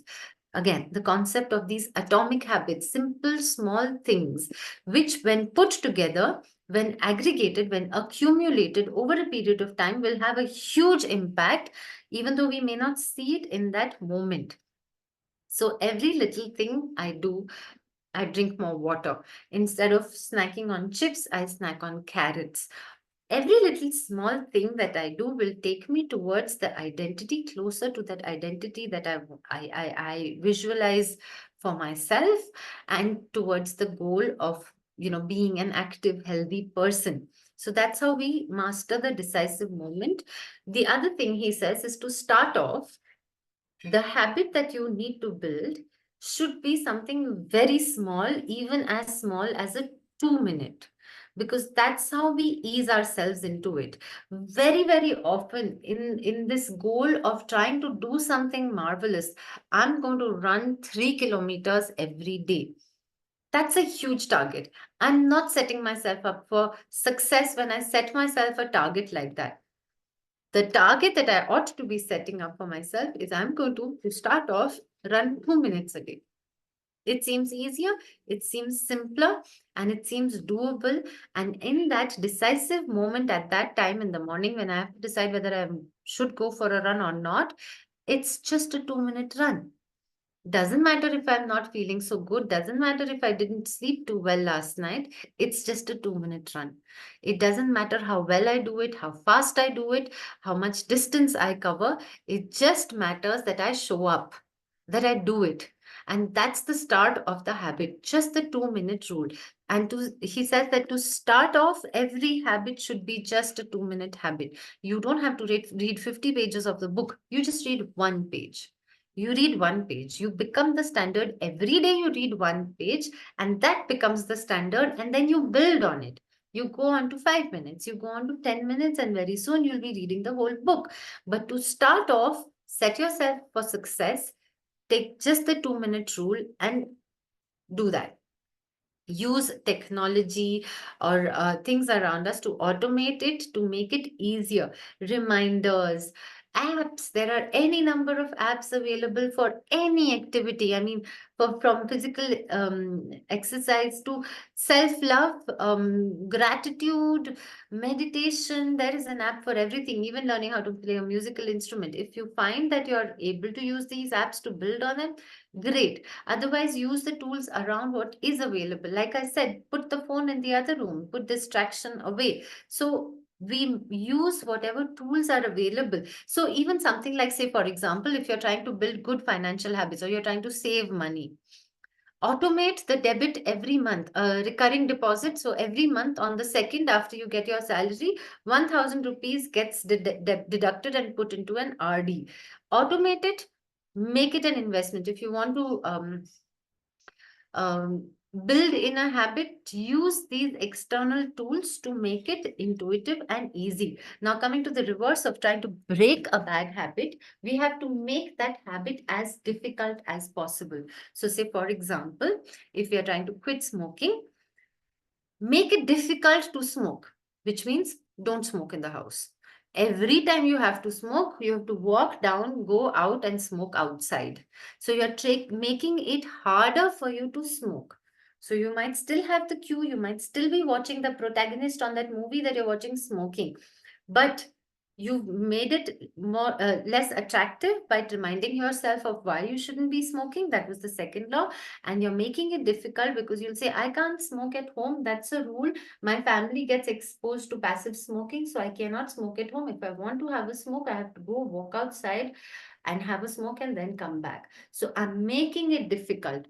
Again, the concept of these atomic habits, simple small things, which when put together, when aggregated, when accumulated over a period of time, will have a huge impact, even though we may not see it in that moment. So every little thing I do, I drink more water. Instead of snacking on chips, I snack on carrots. Every little small thing that I do will take me towards the identity, closer to that identity that I visualize for myself, and towards the goal of being an active, healthy person. So that's how we master the decisive moment. The other thing he says is to start off, the habit that you need to build should be something very small, even as small as a 2 minute, because that's how we ease ourselves into it. Very often in this goal of trying to do something marvelous, I'm going to run 3 kilometers every day. That's a huge target. I'm not setting myself up for success when I set myself a target like that. The target that I ought to be setting up for myself is I'm going to start off, run 2 minutes a day. It seems easier, it seems simpler, and it seems doable. And in that decisive moment at that time in the morning, when I have to decide whether I should go for a run or not, it's just a 2-minute run. Doesn't matter if I'm not feeling so good, doesn't matter if I didn't sleep too well last night. It's just a 2 minute run. It doesn't matter how well I do it, how fast I do it, how much distance I cover. It just matters that I show up, that I do it. And that's the start of the habit, just the 2 minute rule. And he says that to start off, every habit should be just a 2 minute habit. You don't have to read 50 pages of the book, you just read one page. You read one page, you become the standard. Every day you read one page, and that becomes the standard, and then you build on it. You go on to 5 minutes, you go on to 10 minutes, and very soon you'll be reading the whole book. But to start off, set yourself for success, take just the 2 minute rule and do that. Use technology or things around us to automate it, to make it easier. Reminders, apps, there are any number of apps available for any activity. I mean, from physical exercise to self-love, gratitude, meditation, there is an app for everything, even learning how to play a musical instrument. If you find that you're able to use these apps to build on it, great. Otherwise, use the tools around what is available. Like I said, put the phone in the other room, put distraction away. So we use whatever tools are available. So even something like, say, for example, if you're trying to build good financial habits or you're trying to save money, automate the debit every month, recurring deposit. So every month on the second after you get your salary, 1000 rupees gets deducted and put into an RD. Automate it, make it an investment. If you want to um, build in a habit, use these external tools to make it intuitive and easy. Now, coming to the reverse of trying to break a bad habit, we have to make that habit as difficult as possible. So, say, for example, if you're trying to quit smoking, make it difficult to smoke, which means don't smoke in the house. Every time you have to smoke, you have to walk down, go out and smoke outside. So you're making it harder for you to smoke. So you might still have the cue, you might still be watching the protagonist on that movie that you're watching smoking, but you've made it more less attractive by reminding yourself of why you shouldn't be smoking. That was the second law. And you're making it difficult because you'll say, I can't smoke at home, that's a rule. My family gets exposed to passive smoking, so I cannot smoke at home. If I want to have a smoke, I have to go walk outside and have a smoke and then come back. So I'm making it difficult.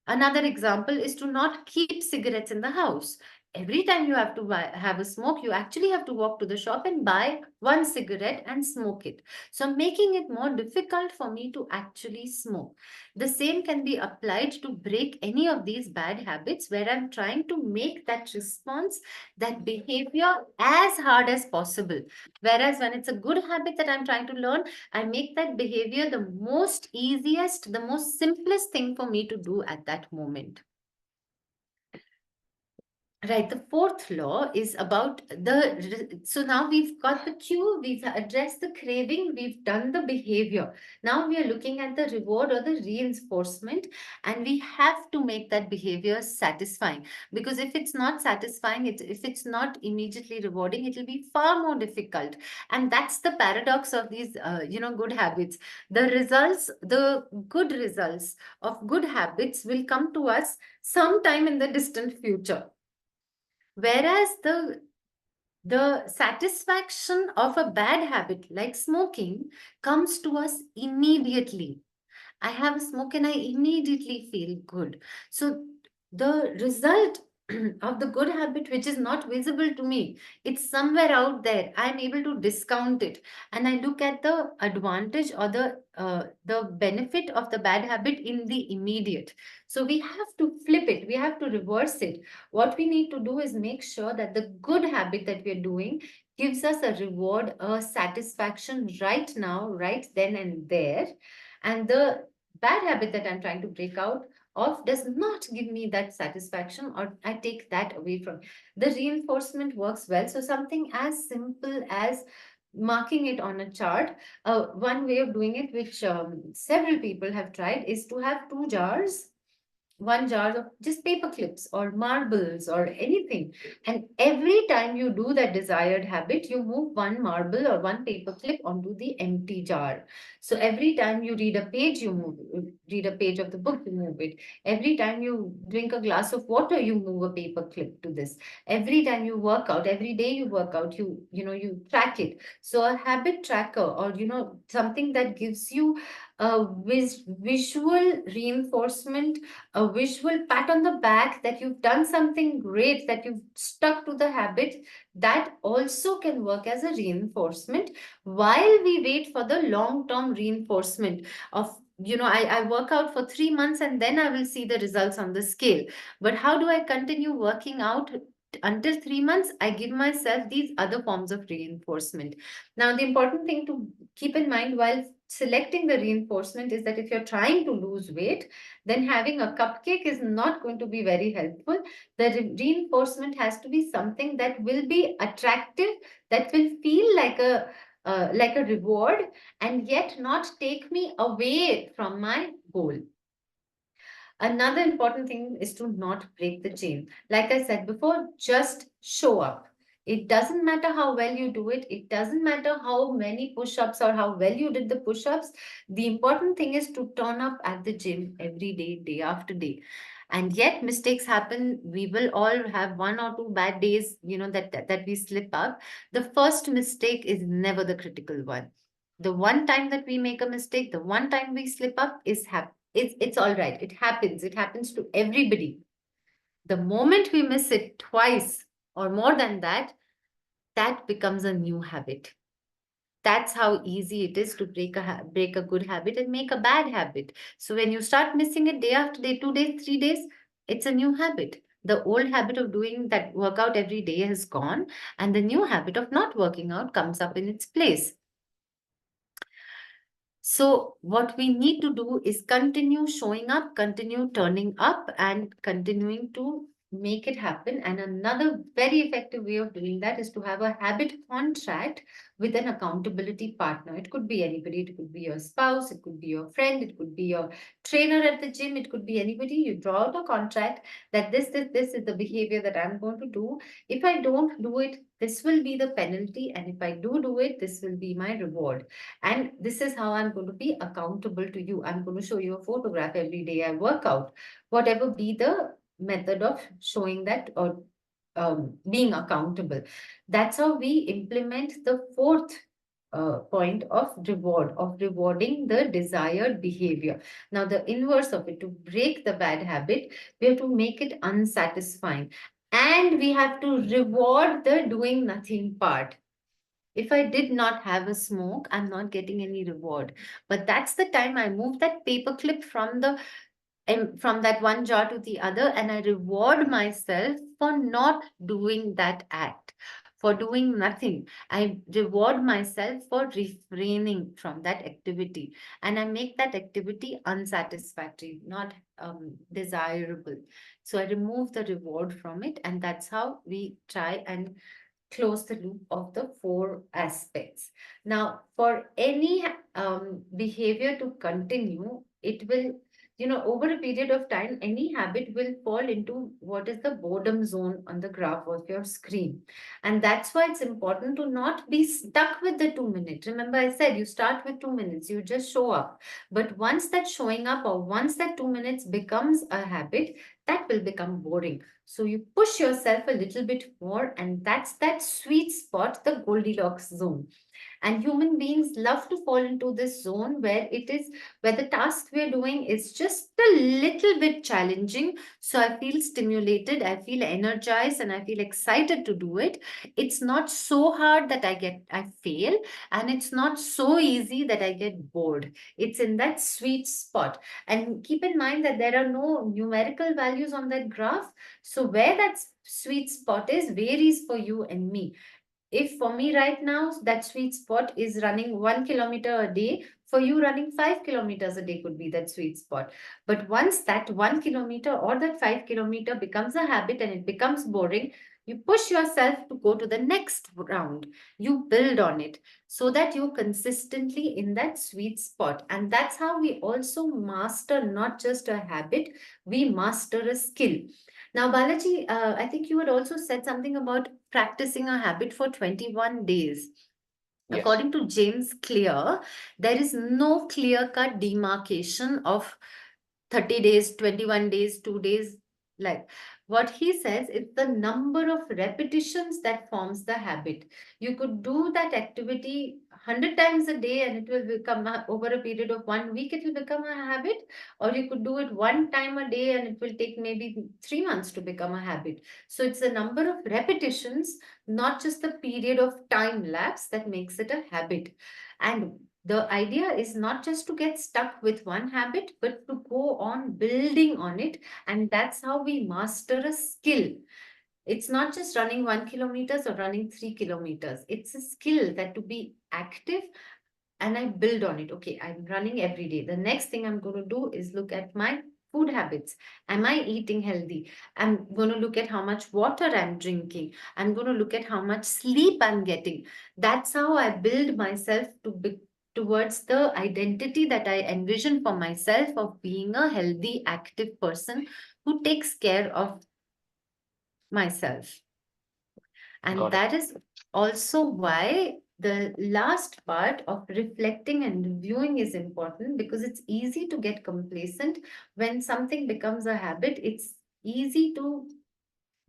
Another example is to not keep cigarettes in the house. Every time you have to have a smoke, you actually have to walk to the shop and buy one cigarette and smoke it. So I'm making it more difficult for me to actually smoke. The same can be applied to break any of these bad habits where I'm trying to make that response, that behavior as hard as possible. Whereas when it's a good habit that I'm trying to learn, I make that behavior the most easiest, the most simplest thing for me to do at that moment. Right, the fourth law is about so now we've got the cue, we've addressed the craving, we've done the behavior. Now we are looking at the reward or the reinforcement, and we have to make that behavior satisfying. Because if it's not satisfying, if it's not immediately rewarding, it will be far more difficult. And that's the paradox of these, good habits. The good results of good habits will come to us sometime in the distant future. Whereas the satisfaction of a bad habit like smoking comes to us immediately. I have a smoke and I immediately feel good. So the result of the good habit, which is not visible to me, it's somewhere out there. I'm able to discount it, and I look at the advantage or the benefit of the bad habit in the immediate. So we have to flip it. We have to reverse it. What we need to do is make sure that the good habit that we're doing gives us a reward, a satisfaction right now, right then and there, and the bad habit that I'm trying to break out of does not give me that satisfaction, or I take that away from. The reinforcement works well. So something as simple as marking it on a chart. One way of doing it, which several people have tried, is to have two jars one jar of just paper clips or marbles or anything. And every time you do that desired habit, you move one marble or one paper clip onto the empty jar. So every time you read a page, read a page of the book, you move it. Every time you drink a glass of water, you move a paper clip to this. Every time you work out, every day you work out, you track it. So a habit tracker, or something that gives you a visual reinforcement, a visual pat on the back that you've done something great, that you've stuck to the habit, that also can work as a reinforcement while we wait for the long term reinforcement of, I work out for 3 months and then I will see the results on the scale. But how do I continue working out until 3 months? I give myself these other forms of reinforcement. Now, the important thing to keep in mind while selecting the reinforcement is that if you're trying to lose weight, then having a cupcake is not going to be very helpful. The reinforcement has to be something that will be attractive, that will feel like a reward, and yet not take me away from my goal. Another important thing is to not break the chain. Like I said before, just show up. It doesn't matter how well you do it. It doesn't matter how many push ups or how well you did the push ups. The important thing is to turn up at the gym every day, day after day. And yet, mistakes happen. We will all have one or two bad days, that we slip up. The first mistake is never the critical one. The one time that we make a mistake, the one time we slip up is it's all right. It happens. It happens to everybody. The moment we miss it twice or more than that, that becomes a new habit. That's how easy it is to break a good habit and make a bad habit. So when you start missing it day after day, 2 days, 3 days, it's a new habit. The old habit of doing that workout every day has gone, and the new habit of not working out comes up in its place. So, what we need to do is continue showing up, continue turning up, and continuing to make it happen. And another very effective way of doing that is to have a habit contract with an accountability partner. It could be anybody, it could be your spouse, it could be your friend, it could be your trainer at the gym, it could be anybody. You draw out a contract that this is the behavior that I'm going to do. If I don't do it, this will be the penalty. And if I do it, this will be my reward. And this is how I'm going to be accountable to you. I'm going to show you a photograph every day I work out, whatever be the method of showing that, or being accountable. That's how we implement the fourth point of rewarding the desired behavior. Now, the inverse of it, to break the bad habit, we have to make it unsatisfying. And we have to reward the doing nothing part. If I did not have a smoke, I'm not getting any reward. But that's the time I move that paperclip from that one jar to the other, and I reward myself for not doing that act, for doing nothing. I reward myself for refraining from that activity, and I make that activity unsatisfactory, not desirable. So I remove the reward from it, and that's how we try and close the loop of the four aspects. Now, for any behavior to continue, it will, over a period of time, any habit will fall into what is the boredom zone on the graph of your screen. And that's why it's important to not be stuck with the 2 minutes. Remember, I said you start with 2 minutes, you just show up. But once that showing up, or once that 2 minutes becomes a habit, that will become boring. So you push yourself a little bit more, and that's that sweet spot, the Goldilocks zone. And human beings love to fall into this zone where the task we're doing is just a little bit challenging. So I feel stimulated, I feel energized, and I feel excited to do it. It's not so hard that I fail, and it's not so easy that I get bored. It's in that sweet spot. And keep in mind that there are no numerical values on that graph. So where that sweet spot is varies for you and me. If for me right now, that sweet spot is running 1 kilometer a day, For you, running 5 kilometers a day could be that sweet spot. But once that 1 kilometer or that 5 kilometer becomes a habit and it becomes boring, you push yourself to go to the next round. You build on it so that you're consistently in that sweet spot. And that's how we also master not just a habit, we master a skill. Now, Balaji, I think you had also said something about practicing a habit for 21 days. Yes. According to James Clear, there is no clear-cut demarcation of 30 days, 21 days, 2 days. Like what he says, it's the number of repetitions that forms the habit. You could do that activity 100 times a day and it will become over a period of 1 week, it will become a habit. Or you could do it one time a day and it will take maybe 3 months to become a habit. So it's the number of repetitions, not just the period of time lapse, that makes it a habit. And the idea is not just to get stuck with one habit, but to go on building on it. And that's how we master a skill. It's not just running 1 kilometers or running 3 kilometers. It's a skill that to be active and I build on it. Okay, I'm running every day. The next thing I'm going to do is look at my food habits. Am I eating healthy? I'm going to look at how much water I'm drinking. I'm going to look at how much sleep I'm getting. That's how I build myself to be towards the identity that I envision for myself of being a healthy, active person who takes care of myself. And Got it. that is also why the last part of reflecting and reviewing is important, because it's easy to get complacent. When something becomes a habit, it's easy to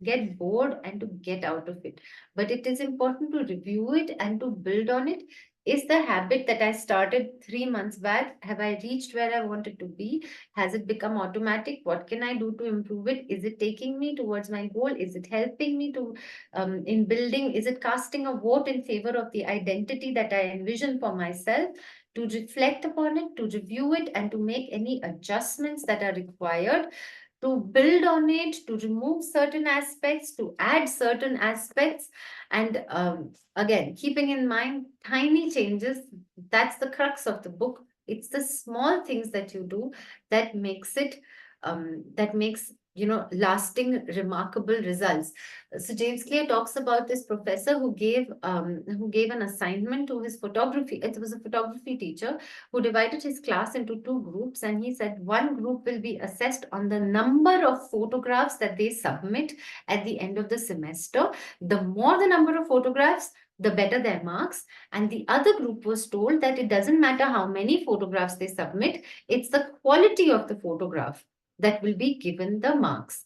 get bored and to get out of it. But it is important to review it and to build on it. Is the habit that I started 3 months back, have I reached where I wanted to be? Has it become automatic? What can I do to improve it? Is it taking me towards my goal? Is it helping me to in building? Is it casting a vote in favor of the identity that I envision for myself? To reflect upon it, to review it, and to make any adjustments that are required, to build on it, to remove certain aspects, to add certain aspects. And again, keeping in mind tiny changes, that's the crux of the book. It's the small things that you do that makes it, that makes, lasting, remarkable results. So James Clear talks about this professor who gave an assignment to his photography. It was a photography teacher who divided his class into two groups, and he said one group will be assessed on the number of photographs that they submit at the end of the semester. The more the number of photographs, the better their marks. And the other group was told that it doesn't matter how many photographs they submit, it's the quality of the photograph that will be given the marks.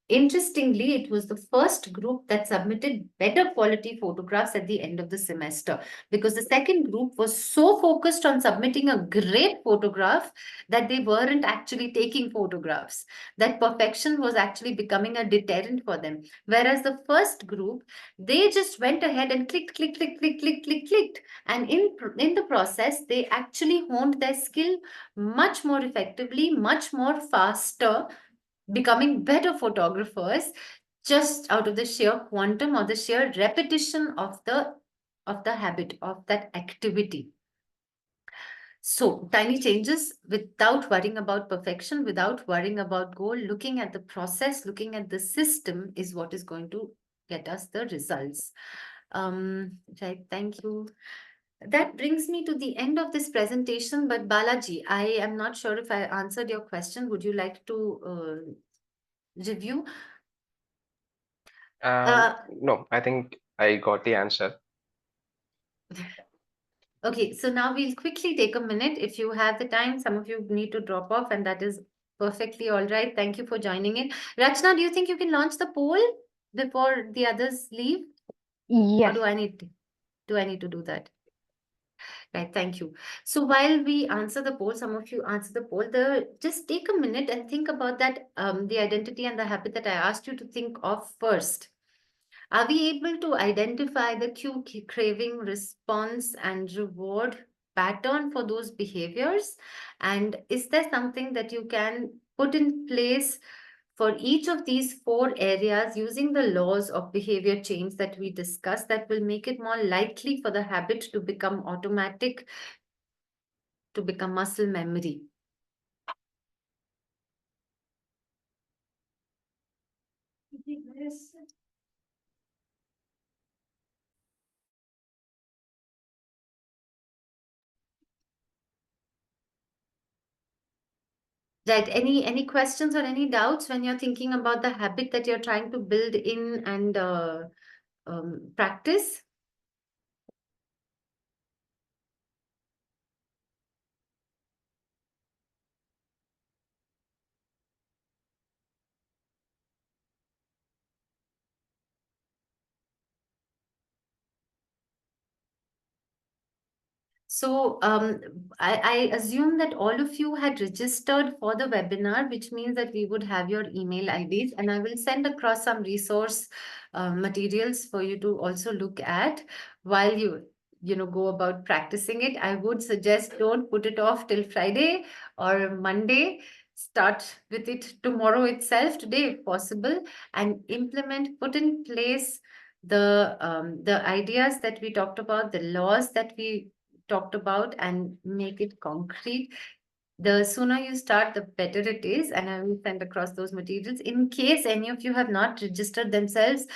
Interestingly, it was the first group that submitted better quality photographs at the end of the semester, because the second group was so focused on submitting a great photograph that they weren't actually taking photographs. That perfection was actually becoming a deterrent for them. Whereas the first group, they just went ahead and clicked, click, click, click, click, click, clicked. And in the process, they actually honed their skill much more effectively, much more faster, becoming better photographers just out of the sheer quantum or the sheer repetition of the habit of that activity. So tiny changes without worrying about perfection, without worrying about goal, looking at the process, looking at the system is what is going to get us the results. Right, thank you. That brings me to the end of this presentation, but Balaji, I am not sure if I answered your question. Would you like to review? No, I think I got the answer. Okay, so now we'll quickly take a minute. If you have the time, some of you need to drop off, and that is perfectly all right. Thank you for joining in. Rachna, do you think you can launch the poll before the others leave? Or Yes. do I need to do that? Right, thank you. So while we answer the poll, some of you answer the poll, just take a minute and think about that, the identity and the habit that I asked you to think of first. Are we able to identify the cue, craving, response, and reward pattern for those behaviors? And is there something that you can put in place for each of these 4 areas using the laws of behavior change that we discussed that will make it more likely for the habit to become automatic to become muscle memory. Right. Any questions or any doubts when you're thinking about the habit that you're trying to build in and practice? So I assume that all of you had registered for the webinar, which means that we would have your email IDs, and I will send across some resource materials for you to also look at while you know go about practicing it. I would suggest don't put it off till Friday or Monday. Start with it tomorrow itself, today if possible, and implement, put in place the ideas that we talked about, the laws that we talked about, and make it concrete. The sooner you start, the better it is. And I will send across those materials. In case any of you have not registered themselves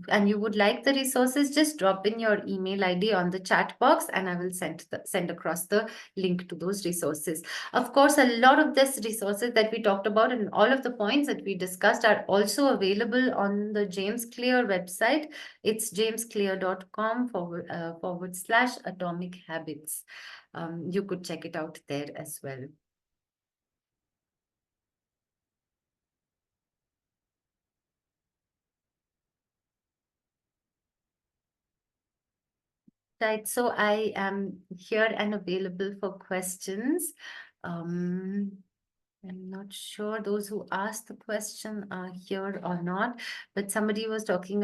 and you would like the resources, just drop in your email ID on the chat box and I will send across the link to those resources. Of course, a lot of these resources that we talked about and all of the points that we discussed are also available on the James Clear website. It's jamesclear.com / atomic habits. You could check it out there as well. Right, so I am here and available for questions. I'm not sure those who asked the question are here or not, but somebody was talking